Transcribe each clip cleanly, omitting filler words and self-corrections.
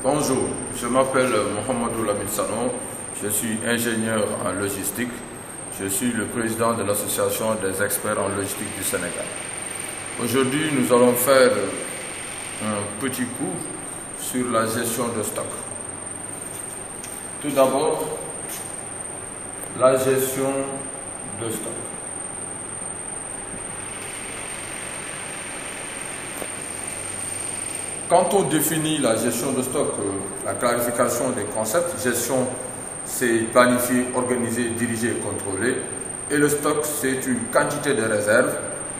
Bonjour, je m'appelle Mohamedou Lamine Sano, je suis ingénieur en logistique, je suis le président de l'association des experts en logistique du Sénégal. Aujourd'hui, nous allons faire un petit cours sur la gestion de stock. Tout d'abord, la gestion de stock. Quand on définit la gestion de stock, la clarification des concepts, gestion c'est planifier, organiser, diriger et contrôler. Et le stock c'est une quantité de réserve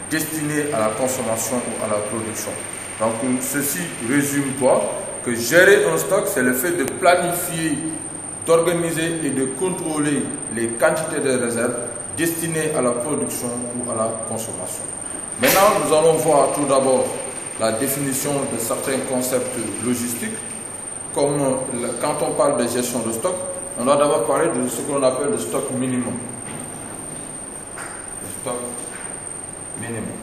destinée à la consommation ou à la production. Donc ceci résume quoi? Que gérer un stock c'est le fait de planifier, d'organiser et de contrôler les quantités de réserve destinées à la production ou à la consommation. Maintenant nous allons voir tout d'abord la définition de certains concepts logistiques, comme quand on parle de gestion de stock, on doit d'abord parler de ce que l'on appelle le stock minimum. Le stock minimum.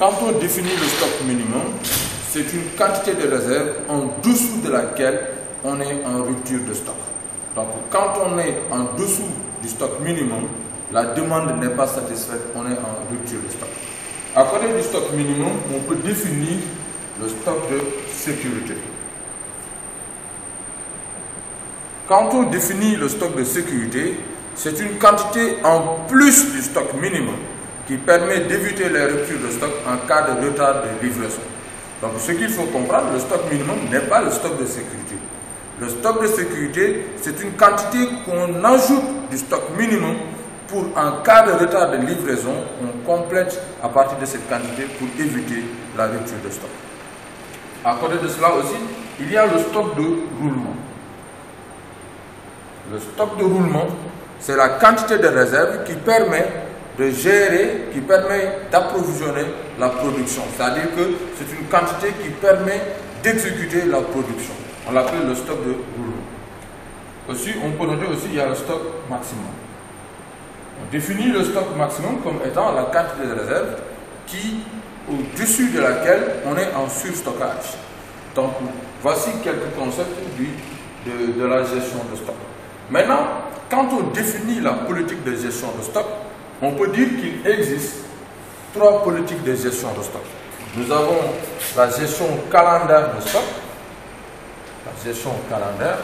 Quand on définit le stock minimum, c'est une quantité de réserve en dessous de laquelle on est en rupture de stock. Donc quand on est en dessous du stock minimum, la demande n'est pas satisfaite, on est en rupture de stock. À côté du stock minimum, on peut définir le stock de sécurité. Quand on définit le stock de sécurité, c'est une quantité en plus du stock minimum qui permet d'éviter les ruptures de stock en cas de retard de livraison. Donc ce qu'il faut comprendre, le stock minimum n'est pas le stock de sécurité. Le stock de sécurité, c'est une quantité qu'on ajoute du stock minimum pour, en cas de retard de livraison, on complète à partir de cette quantité pour éviter la rupture de stock. À côté de cela aussi, il y a le stock de roulement. Le stock de roulement, c'est la quantité de réserve qui permet de gérer, qui permet d'approvisionner la production. C'est-à-dire que c'est une quantité qui permet d'exécuter la production. On l'appelle le stock de roulement. Aussi, on peut noter aussi, il y a le stock maximum. On définit le stock maximum comme étant la quantité de réserve au-dessus de laquelle on est en surstockage. Donc, voici quelques concepts de la gestion de stock. Maintenant, quand on définit la politique de gestion de stock, on peut dire qu'il existe trois politiques de gestion de stock. Nous avons la gestion calendaire de stock, la gestion calendaire.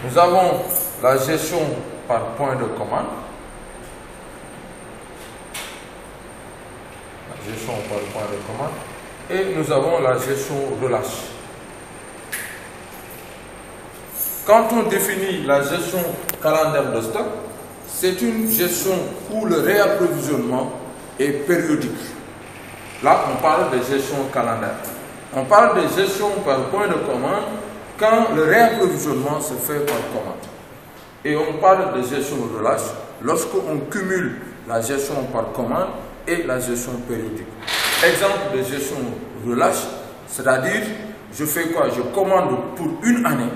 Nous avons la gestion par point de commande, la gestion par point de commande, et nous avons la gestion relâche. Quand on définit la gestion calendaire de stock, c'est une gestion où le réapprovisionnement est périodique. Là, on parle de gestion calendaire. On parle de gestion par point de commande quand le réapprovisionnement se fait par commande. Et on parle de gestion relâche lorsqu'on cumule la gestion par commande et la gestion périodique. Exemple de gestion relâche, c'est-à-dire je fais quoi? Je commande pour une année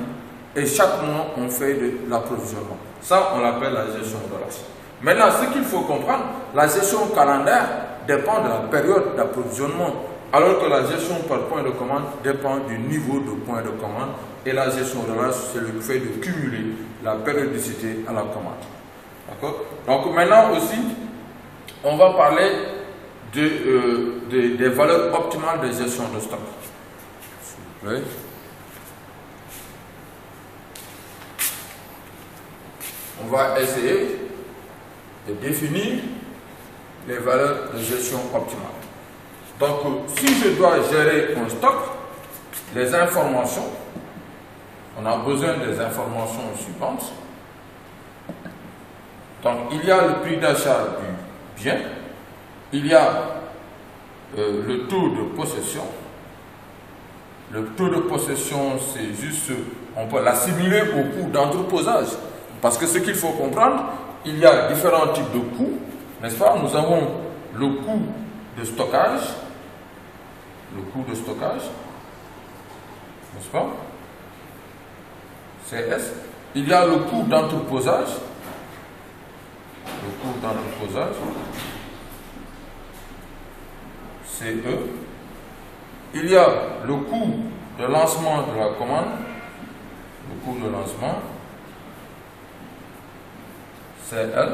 et chaque mois on fait de l'approvisionnement. Ça, on l'appelle la gestion relâche. Maintenant, ce qu'il faut comprendre, la gestion calendaire dépend de la période d'approvisionnement, alors que la gestion par point de commande dépend du niveau de point de commande. Et la gestion relâche, c'est le fait de cumuler la périodicité à la commande. D'accord? Donc maintenant aussi, on va parler des valeurs optimales de gestion de stock. S'il vous plaît. On va essayer de définir les valeurs de gestion optimale. Donc, si je dois gérer un stock, les informations, on a besoin des informations suivantes. Donc, il y a le prix d'achat du bien, il y a le taux de possession. Le taux de possession, c'est juste, on peut l'assimiler au coût d'entreposage. Parce que ce qu'il faut comprendre, il y a différents types de coûts, n'est-ce pas? Nous avons le coût de stockage, n'est-ce pas? CS. Il y a le coût d'entreposage, CE. il y a le coût de lancement de la commande, le coût de lancement, CL,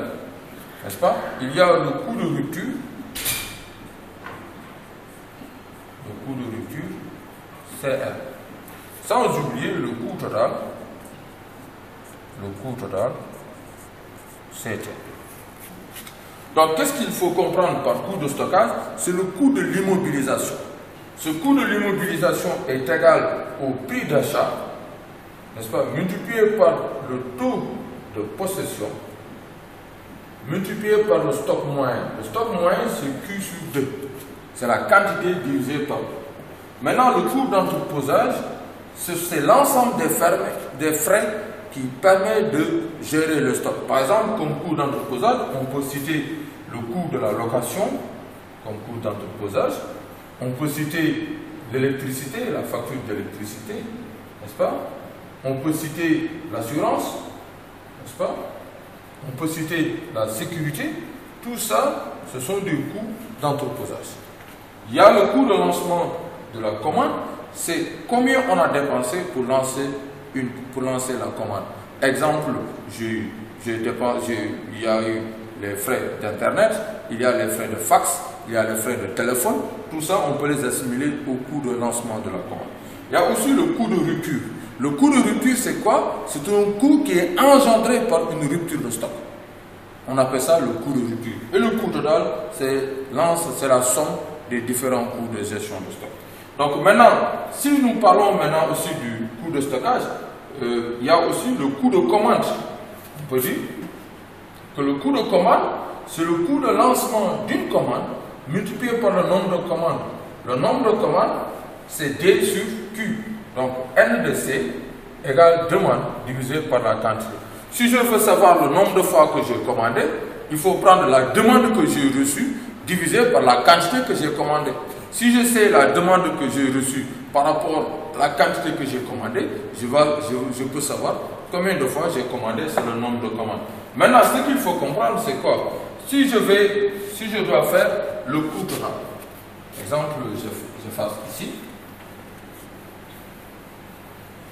n'est-ce pas? Il y a le coût de rupture, CL, sans oublier le coût total, CT. Donc, qu'est-ce qu'il faut comprendre par coût de stockage? C'est le coût de l'immobilisation. Ce coût de l'immobilisation est égal au prix d'achat, n'est-ce pas, multiplié par le taux de possession, multiplié par le stock moyen. Le stock moyen, c'est Q sur 2. C'est la quantité divisée par 2. Maintenant, le coût d'entreposage, c'est l'ensemble des frais qui permettent de gérer le stock. Par exemple, comme coût d'entreposage, on peut citer le coût de la location comme coût d'entreposage. On peut citer l'électricité, la facture d'électricité, n'est-ce pas? On peut citer l'assurance, n'est-ce pas? On peut citer la sécurité. Tout ça, ce sont des coûts d'entreposage. Il y a le coût de lancement de la commande, c'est combien on a dépensé pour lancer la commande. Exemple, il y a eu les frais d'internet, il y a les frais de fax, il y a les frais de téléphone. Tout ça, on peut les assimiler au coût de lancement de la commande. Il y a aussi le coût de rupture. Le coût de rupture, c'est quoi? C'est un coût qui est engendré par une rupture de stock. On appelle ça le coût de rupture. Et le coût total, c'est la somme des différents coûts de gestion de stock. Donc maintenant, si nous parlons maintenant aussi du coût de stockage, il y a aussi le coût de commande. On peut dire que le coût de commande, c'est le coût de lancement d'une commande multiplié par le nombre de commandes. Le nombre de commandes, c'est D sur Q. Donc N de C égale demande divisé par la quantité. Si je veux savoir le nombre de fois que j'ai commandé, il faut prendre la demande que j'ai reçue divisé par la quantité que j'ai commandée. Si je sais la demande que j'ai reçue par rapport à la quantité que j'ai commandée, je peux savoir combien de fois j'ai commandé, c'est le nombre de commandes. Maintenant, ce qu'il faut comprendre, c'est quoi? Si je dois faire le coût total, exemple, je fasse ici.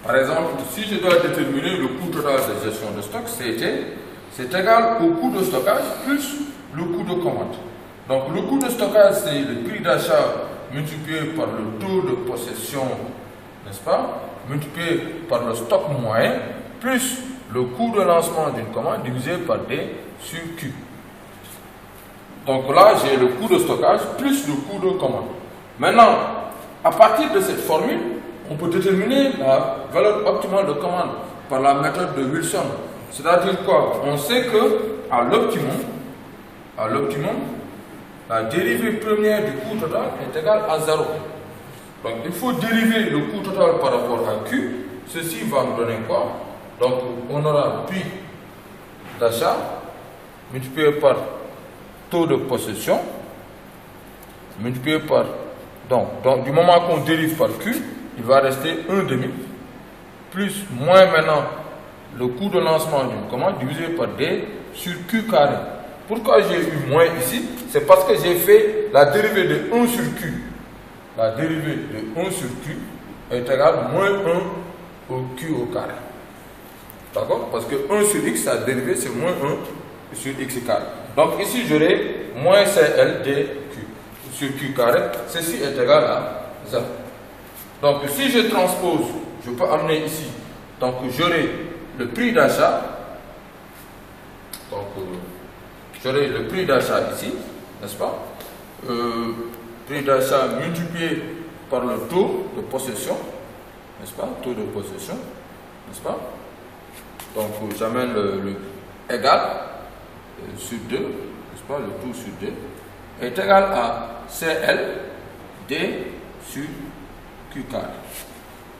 Par exemple, si je dois déterminer le coût total de gestion de stock, c'est égal au coût de stockage plus le coût de commande. Donc, le coût de stockage, c'est le prix d'achat multiplié par le taux de possession, n'est-ce pas, multiplié par le stock moyen, plus le coût de lancement d'une commande divisé par D sur Q. Donc là, j'ai le coût de stockage plus le coût de commande. Maintenant, à partir de cette formule, on peut déterminer la valeur optimale de commande par la méthode de Wilson. C'est-à-dire quoi? On sait que à l'optimum, la dérivée première du coût total est égale à 0. Donc il faut dériver le coût total par rapport à Q. Ceci va nous donner quoi? Donc on aura prix d'achat multiplié par taux de possession multiplié par... Donc du moment qu'on dérive par Q, il va rester 1,5 plus moins maintenant le coût de lancement d'une commande divisé par D sur Q carré. Pourquoi j'ai eu moins ici? C'est parce que j'ai fait la dérivée de 1 sur Q. La dérivée de 1 sur Q est égale à moins 1 au Q au carré. D'accord? Parce que 1 sur X, sa dérivée, c'est moins 1 sur X carré. Donc ici, j'aurai moins CL dQ sur Q carré. Ceci est égal à 0. Donc si je transpose, je peux amener ici. Donc j'aurai le prix d'achat. Donc j'aurai le prix d'achat ici, n'est-ce pas? Prix d'achat multiplié par le taux de possession, n'est-ce pas? Taux de possession, n'est-ce pas? Donc j'amène le égal sur 2, n'est-ce pas? Le tout sur 2 est égal à CL D sur Q carré.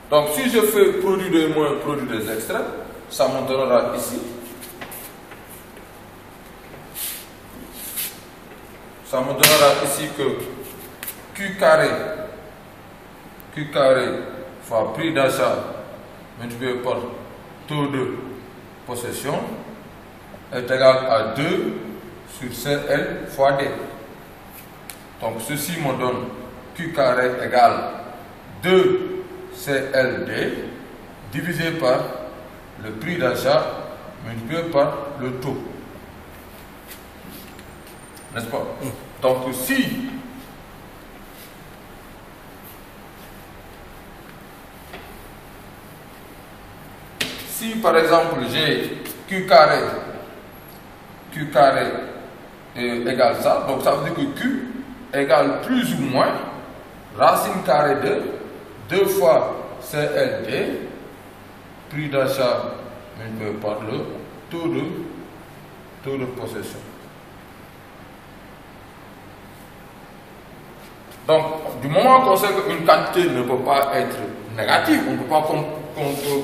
Donc si je fais produit des moins, produit des extrêmes, ça me donnera ici. Ça me donnera ici que Q carré fois prix d'achat multiplié par taux de possession est égal à 2 sur CL fois D. Donc ceci me donne Q carré égale 2 CLD divisé par le prix d'achat multiplié par le taux. N'est-ce pas? Donc si par exemple j'ai Q carré égale ça, donc ça veut dire que Q égale plus ou moins racine carrée de 2 fois CLD, prix d'achat multiplié par le taux de possession. Donc, du moment qu'on sait qu'une quantité ne peut pas être négative, on ne peut pas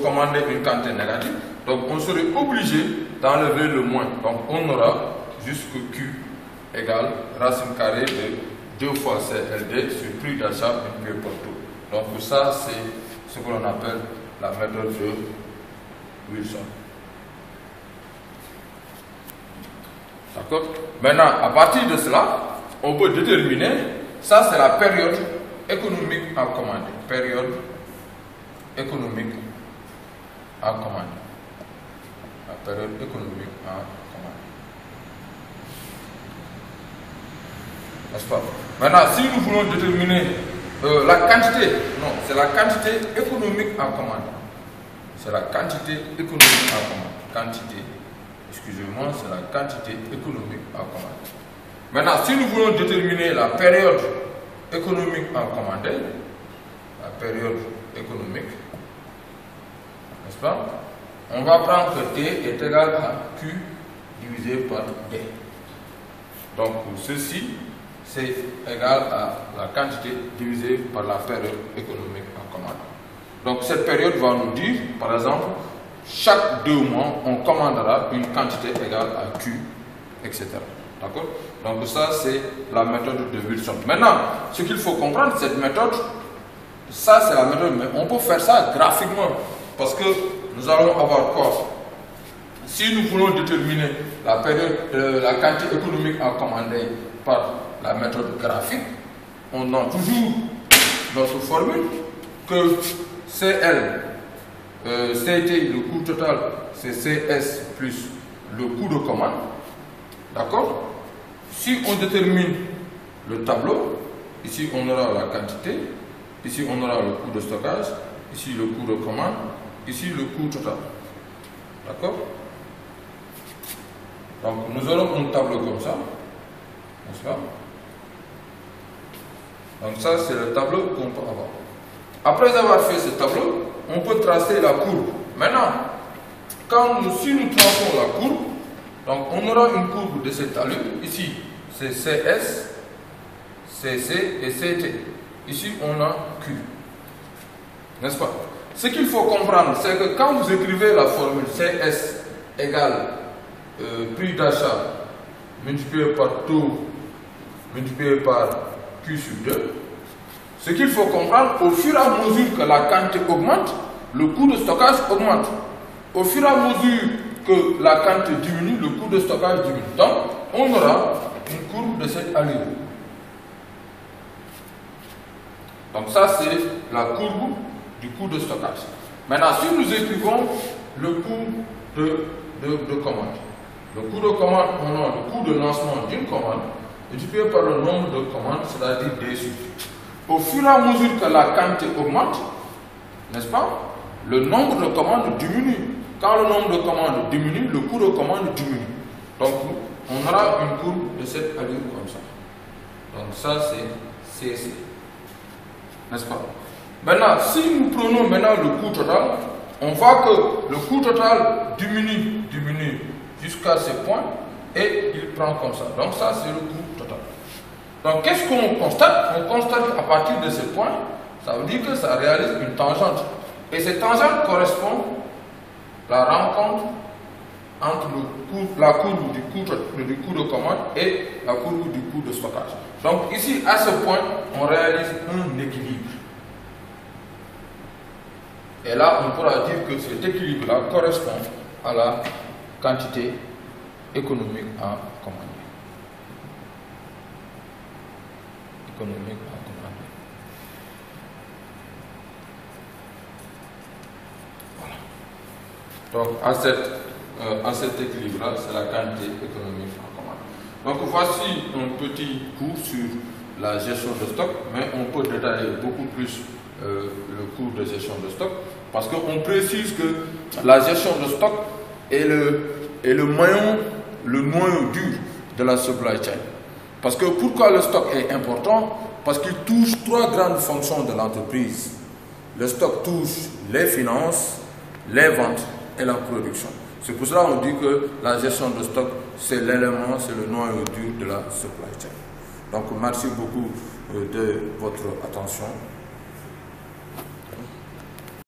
commander une quantité négative, donc on serait obligé d'enlever le moins. Donc, on aura juste que Q égale racine carrée de 2 fois CLD sur prix d'achat multiplié par taux. Donc, ça, c'est ce que l'on appelle la méthode de Wilson. D'accord? Maintenant, à partir de cela, on peut déterminer, ça c'est la période économique à commander. Période économique à commander. La période économique à commander. N'est-ce pas? Maintenant, si nous voulons déterminer la quantité, non, c'est la quantité économique à commander. C'est la quantité économique à commander. Excusez-moi, c'est la quantité économique à commander. Maintenant, si nous voulons déterminer la période économique à commander, la période économique, n'est-ce pas? On va prendre que T est égal à Q divisé par D. Donc, ceci, c'est égal à la quantité divisée par la période économique à commander. Donc, cette période va nous dire, par exemple, chaque 2 mois, on commandera une quantité égale à Q, etc. D'accord? Donc ça, c'est la méthode de Wilson. Maintenant, ce qu'il faut comprendre, cette méthode, ça c'est la méthode, mais on peut faire ça graphiquement. Parce que nous allons avoir quoi? Si nous voulons déterminer la période, la quantité économique à commander par la méthode graphique, on a toujours notre formule que CL, CT, le coût total, c'est CS plus le coût de commande. D'accord? Si on détermine le tableau, ici on aura la quantité, ici on aura le coût de stockage, ici le coût de commande, ici le coût total. D'accord? Donc nous aurons un tableau comme ça, n'est-ce pas? Donc ça c'est le tableau qu'on peut avoir. Après avoir fait ce tableau, on peut tracer la courbe. Maintenant, si nous traçons la courbe, donc on aura une courbe de cette allure. Ici, c'est CS, CC et CT. Ici, on a Q. N'est-ce pas? Ce qu'il faut comprendre, c'est que quand vous écrivez la formule CS égale prix d'achat multiplié par taux multiplié par Q sur 2, ce qu'il faut comprendre, au fur et à mesure que la quantité augmente, le coût de stockage augmente. Au fur et à mesure que la quantité diminue, le coût de stockage diminue. Donc, on aura une courbe de cette allure. Donc ça, c'est la courbe du coût de stockage. Maintenant, si nous écrivons le coût de commande. Le coût de commande, on a le coût de lancement d'une commande, multiplié par le nombre de commandes, c'est-à-dire D sur Q. Au fur et à mesure que la quantité augmente, n'est-ce pas, le nombre de commandes diminue. Quand le nombre de commandes diminue, le coût de commande diminue. Donc, on aura une courbe de cette allure comme ça. Donc, ça, c'est CC. N'est-ce pas? Maintenant, si nous prenons maintenant le coût total, on voit que le coût total diminue jusqu'à ce point et il prend comme ça. Donc, ça, c'est le coût total. Donc, qu'est-ce qu'on constate? On constate qu'à partir de ce point, ça veut dire que ça réalise une tangente. Et cette tangente correspond à la rencontre entre la courbe du coût de commande et la courbe du coût de stockage. Donc, ici, à ce point, on réalise un équilibre. Et là, on pourra dire que cet équilibre-là correspond à la quantité économique à commander. Économique à commander. Donc, à cet équilibre-là, c'est la quantité économique en commande. Donc, voici un petit cours sur la gestion de stock, mais on peut détailler beaucoup plus le cours de gestion de stock, parce qu'on précise que la gestion de stock est le noyau dur de la supply chain. Parce que pourquoi le stock est important? Parce qu'il touche trois grandes fonctions de l'entreprise. Le stock touche les finances, les ventes et la production. C'est pour cela qu'on dit que la gestion de stock, c'est l'élément, c'est le noyau dur de la supply chain. Donc, merci beaucoup de votre attention.